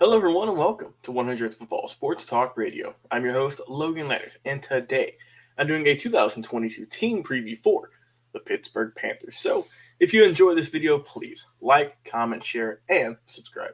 Hello, everyone, and welcome to 100th Football Sports Talk Radio. I'm your host, Logan Landers, and today I'm doing a 2022 team preview for the Pittsburgh Panthers. So, if you enjoy this video, please like, comment, share, and subscribe.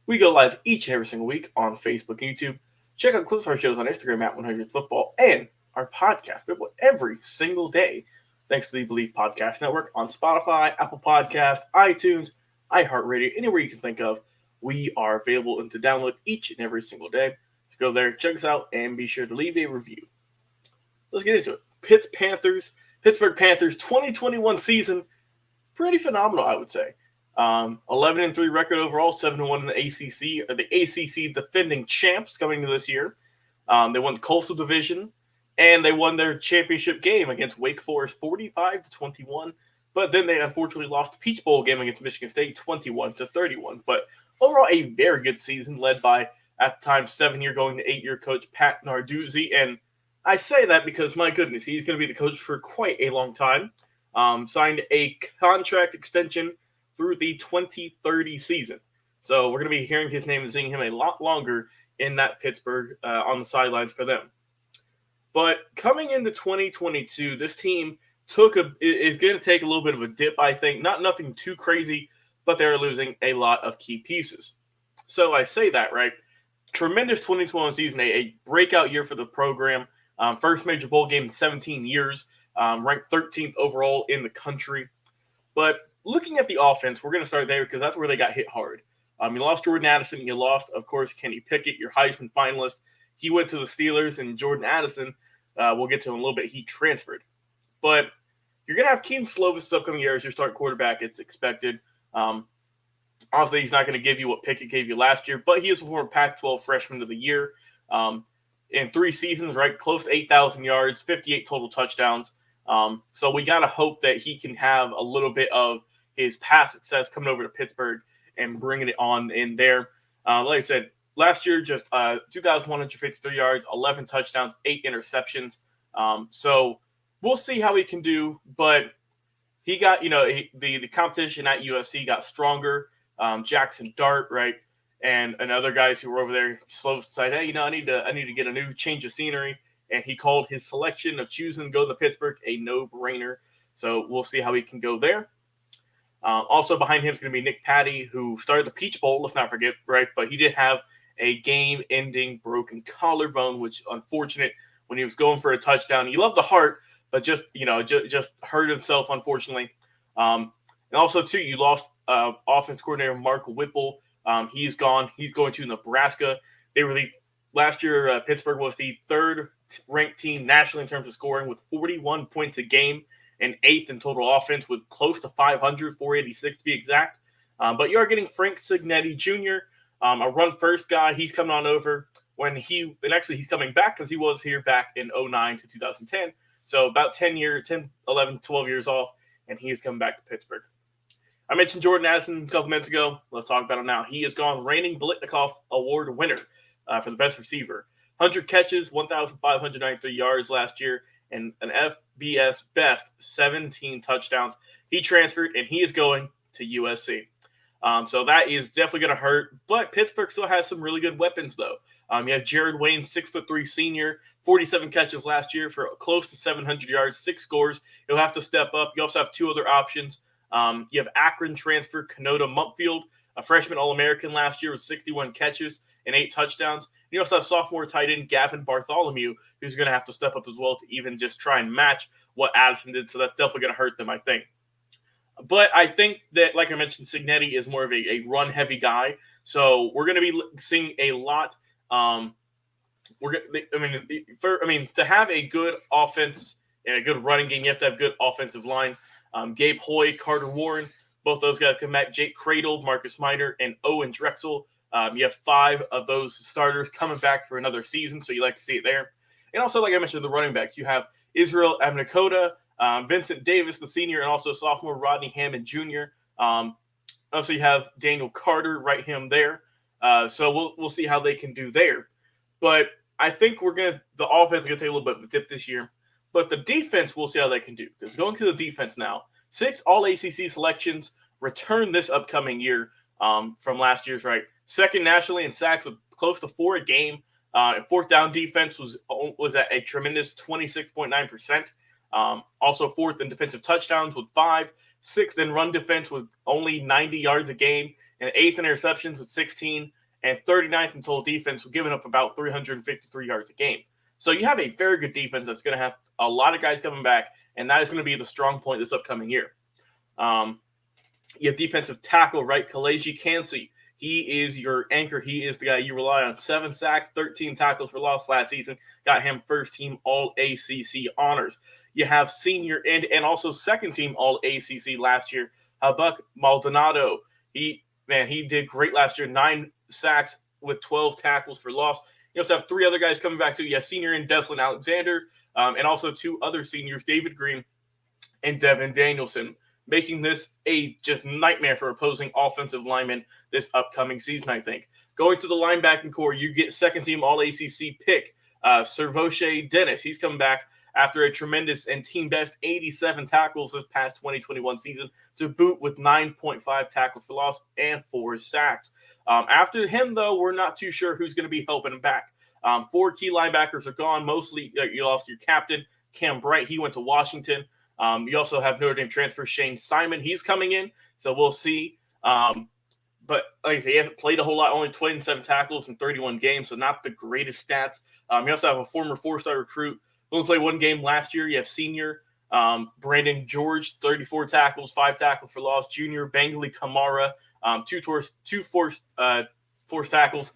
We go live each and every single week on Facebook and YouTube. Check out clips of our shows on Instagram at 100th Football and our podcast available every single day, thanks to the Believe Podcast Network on Spotify, Apple Podcast, iTunes, iHeartRadio, anywhere you can think of. We are available and to download each and every single day. So go there, check us out, and be sure to leave a review. Let's get into it. Pittsburgh Panthers 2021 season, pretty phenomenal, I would say. 11-3 record overall, 7-1 in the ACC, or the ACC defending champs coming into this year. They won the Coastal Division, and they won their championship game against Wake Forest 45-21. But then they unfortunately lost the Peach Bowl game against Michigan State 21-31. But overall, a very good season led by, at the time, 7-year going to 8-year coach Pat Narduzzi. And I say that because, my goodness, he's going to be the coach for quite a long time. Signed a contract extension through the 2030 season. So we're going to be hearing his name and seeing him a lot longer in that Pittsburgh on the sidelines for them. But coming into 2022, this team is going to take a little bit of a dip, I think. Nothing too crazy, but they're losing a lot of key pieces. So I say that, right? Tremendous 2021 season, a breakout year for the program. First major bowl game in 17 years, ranked 13th overall in the country. But looking at the offense, we're going to start there because that's where they got hit hard. You lost Jordan Addison. You lost, of course, Kenny Pickett, your Heisman finalist. He went to the Steelers, and Jordan Addison, we'll get to in a little bit, he transferred. But you're going to have Keaton Slovis this upcoming year as your starting quarterback, it's expected. Obviously, he's not going to give you what Pickett gave you last year, but he is a former Pac-12 Freshman of the Year. In 3 seasons, right, close to 8,000 yards, 58 total touchdowns. So we got to hope that he can have a little bit of his past success coming over to Pittsburgh and bringing it on in there. Like I said, last year, just 2,153 yards, 11 touchdowns, 8 interceptions. So we'll see how he can do, but he got, the competition at USC got stronger. Jackson Dart, right, and other guys who were over there slow decided, hey, I need to get a new change of scenery, and he called his selection of choosing to go to Pittsburgh a no-brainer. So we'll see how he can go there. Also behind him is going to be Nick Patty, who started the Peach Bowl, let's not forget, right, but he did have a game-ending broken collarbone, which unfortunate when he was going for a touchdown. He loved the heart, but just hurt himself, unfortunately. And also, too, you lost offense coordinator Mark Whipple. He's gone. He's going to Nebraska. Last year, Pittsburgh was the third-ranked team nationally in terms of scoring with 41 points a game and 8th in total offense with close to 500, 486 to be exact. But you are getting Frank Cignetti Jr., a run-first guy. He's coming on over he's coming back because he was here back in 2009 to 2010. So about 10, 11, 12 years off, and he is coming back to Pittsburgh. I mentioned Jordan Addison a couple minutes ago. Let's talk about him now. He has gone reigning Blitnikoff Award winner for the best receiver. 100 catches, 1,593 yards last year, and an FBS best 17 touchdowns. He transferred, and he is going to USC. So that is definitely going to hurt. But Pittsburgh still has some really good weapons, though. You have Jared Wayne, 6'3" senior, 47 catches last year for close to 700 yards, 6 scores. He'll have to step up. You also have 2 other options. You have Akron transfer Kenoda Mumpfield, a freshman All-American last year with 61 catches and 8 touchdowns. And you also have sophomore tight end Gavin Bartholomew, who's going to have to step up as well to even just try and match what Addison did. So that's definitely going to hurt them, I think. But I think that, like I mentioned, Cignetti is more of a run-heavy guy. So we're going to be seeing a lot. To have a good offense and a good running game, you have to have good offensive line. Gabe Hoy, Carter Warren, both those guys come back. Jake Cradle, Marcus Miner, and Owen Drexel. You have 5 of those starters coming back for another season, so you like to see it there. And also, like I mentioned, the running backs. You have Israel Abnakota, Vincent Davis, the senior, and also sophomore Rodney Hammond Jr. Also, you have Daniel Carter right him there. So we'll see how they can do there. But I think the offense is going to take a little bit of a dip this year. But the defense, we'll see how they can do. Because going to the defense now, 6 All-ACC selections return this upcoming year from last year's, right? second nationally in sacks with close to 4 a game. Fourth down defense was at a tremendous 26.9%. Also fourth in defensive touchdowns with 5, sixth in run defense with only 90 yards a game, and eighth in interceptions with 16, and 39th in total defense with giving up about 353 yards a game. So you have a very good defense that's going to have a lot of guys coming back, and that is going to be the strong point this upcoming year. You have defensive tackle, right? Kalaji Kancey. He is your anchor. He is the guy you rely on. 7 sacks, 13 tackles for loss last season. Got him first-team All-ACC honors. You have senior and also second-team All-ACC last year, Buck Maldonado. He did great last year. 9 sacks with 12 tackles for loss. You also have 3 other guys coming back too. You have senior in Deslin Alexander, and also 2 other seniors, David Green and Devin Danielson, making this a just nightmare for opposing offensive linemen this upcoming season, I think. Going to the linebacking core, you get second-team All-ACC pick, Servoche Dennis. He's coming back after a tremendous and team-best 87 tackles this past 2021 season, to boot with 9.5 tackles for loss and 4 sacks. After him, though, we're not too sure who's going to be helping him back. 4 key linebackers are gone. Mostly, you lost your captain, Cam Bright. He went to Washington. You also have Notre Dame transfer Shane Simon. He's coming in, so we'll see. But like I say, he hasn't played a whole lot, only 27 tackles in 31 games, so not the greatest stats. You also have a former 4-star recruit who only played 1 game last year. You have senior Brandon George, 34 tackles, 5 tackles for loss. Junior Bangley Kamara, 2 forced tackles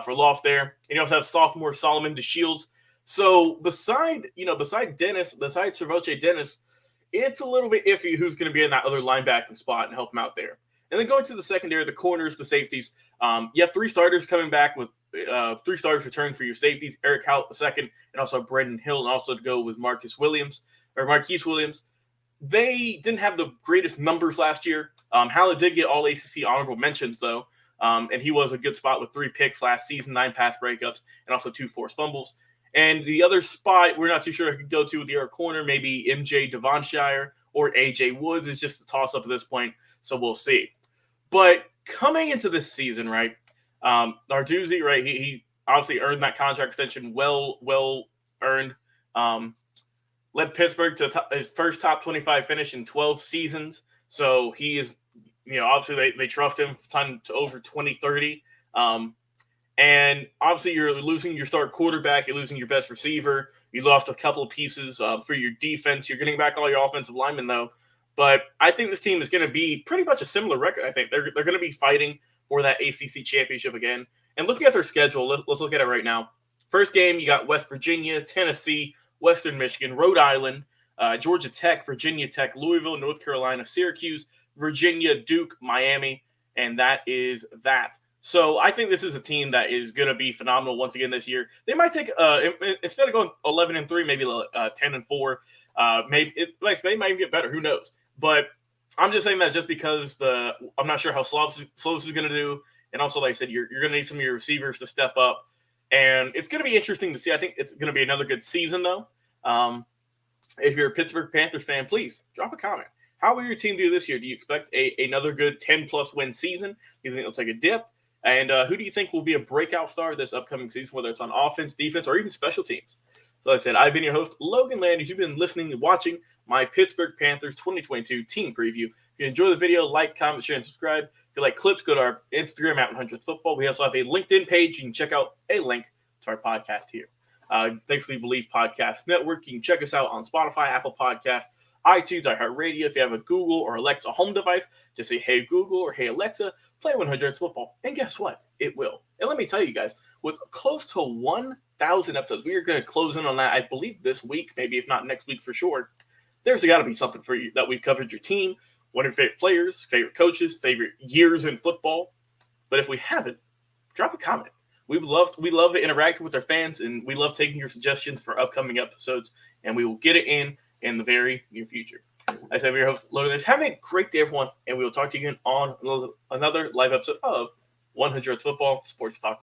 for loss there. And you also have sophomore Solomon DeShields. So beside Servoche Dennis, it's a little bit iffy who's going to be in that other linebacking spot and help him out there. And then going to the secondary, the corners, the safeties, you have 3 starters coming back with 3 starters returning for your safeties, Eric Howell II, and also Brendan Hill, and also to go with Marquise Williams. They didn't have the greatest numbers last year. Howell did get all ACC honorable mentions, though, and he was a good spot with 3 picks last season, 9 pass breakups, and also 2 forced fumbles. And the other spot we're not too sure who could go to with the other corner, maybe MJ Devonshire or AJ Woods. Is just a toss-up at this point, so we'll see. But coming into this season, right, Narduzzi, right, he obviously earned that contract extension, well earned. Led Pittsburgh to his first top 25 finish in 12 seasons. So he is, obviously they trust him to over 2030. And obviously you're losing your start quarterback, you're losing your best receiver, you lost a couple of pieces for your defense. You're getting back all your offensive linemen, though. But I think this team is going to be pretty much a similar record. I think they're going to be fighting for that ACC championship again. And looking at their schedule, let's look at it right now. First game, you got West Virginia, Tennessee, Western Michigan, Rhode Island, Georgia Tech, Virginia Tech, Louisville, North Carolina, Syracuse, Virginia, Duke, Miami, and that is that. So I think this is a team that is going to be phenomenal once again this year. They might take instead of going 11-3, maybe 10-4. They might even get better. Who knows? But I'm just saying that just because I'm not sure how Slovis is going to do, and also like I said, you're going to need some of your receivers to step up, and it's going to be interesting to see. I think it's going to be another good season though. If you're a Pittsburgh Panthers fan, please drop a comment. How will your team do this year? Do you expect another good 10+ win season? Do you think it'll take a dip? And who do you think will be a breakout star this upcoming season, whether it's on offense, defense, or even special teams? So like I said, I've been your host, Logan Landers. You've been listening and watching my Pittsburgh Panthers 2022 team preview. If you enjoy the video, like, comment, share, and subscribe. If you like clips, go to our Instagram at 100th Football. We also have a LinkedIn page. You can check out a link to our podcast here. Thanks to the Believe Podcast Network. You can check us out on Spotify, Apple Podcasts, iTunes, iHeartRadio. If you have a Google or Alexa home device, just say, hey, Google, or hey, Alexa, play 100th Football. And guess what? It will. And let me tell you guys, with close to 1,000 episodes, we are going to close in on that, I believe, this week, maybe if not next week for sure. There's got to be something for you that we've covered your team, one of your favorite players, favorite coaches, favorite years in football. But if we haven't, drop a comment. We love to interact with our fans, and we love taking your suggestions for upcoming episodes, and we will get it in the very near future. I said, I'm your host, Logan Landers. Have a great day, everyone, and we will talk to you again on another live episode of 100th Football Sports Talk.